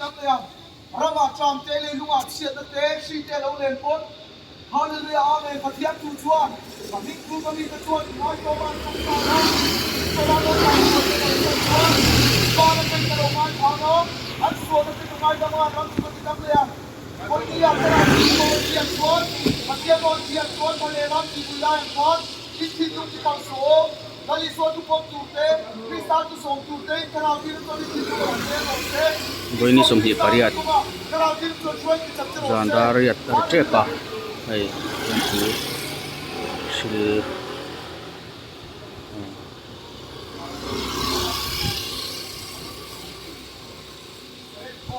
Tắc lèo, rama chạm tê lên lung ạt xiết tê, xì tê lâu lên bốn. Hallelujah, amen. Phật thiếp tu chuan, và minh tu và minh chuan, nói cho bạn không sao đâu. Cho bạn không sao đâu, cho bạn chuan. Con nó tên là đồng ai tháo nó, anh xuống nó tên đồng ai đồng ai răng chỉ có cái tắc lèo. Con đi ăn cái này, con thiếp chuan, Phật thiếp con thiếp chuan, con lê lắm chỉ vui lại con. Ít thịt lúc chỉ bằng số, là lý do tu phong tu tế, vì sao tu sống tu tế, cái nào thì nó cho đi thịt tu làm tế, làm tế. Với ni som hi pariat Zandariat Trepa hay itu sil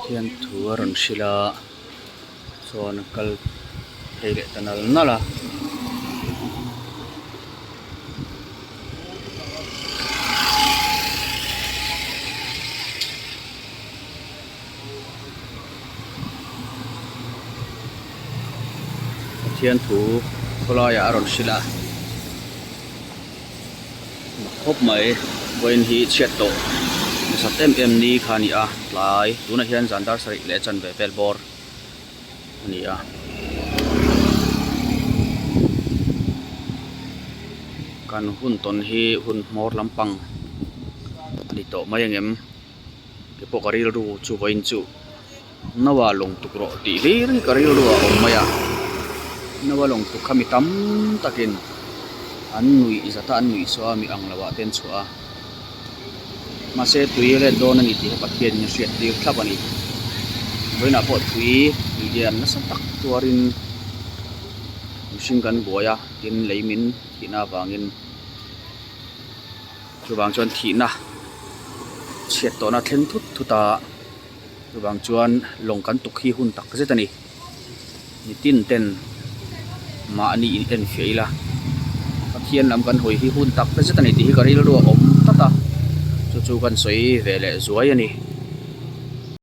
Tian Tuaran sila so nakal hele tanal nala Tian Tu Kolaya Aron sila hop mai voin hi chatto satem em ni khani a lai tuna hian Zandar sari le chan ve pel bor ani a kan hun ton hi hun mor lampang ani to mai angem ke pokaril ru chu voin chu nawa long tukro ti ri karil ru a om maya nawa long tu khami tam takin an nui zata an nui so mi ang lawa ten chua mase tuile don ani ti pathian ni siat ti thlap ani boina po thui lian na sa tak tuarin mishing kan boya tin leimin thina wangin chuwang chuan thina chiat to na thlen thut thuta chuwang chuan long kan tuk hi hun tak zetani ni tin ten ma ani in en feila pathian lam kan hoi hi hun tak zetani ti hi karil ru om tata chu kan soi vele zuai ani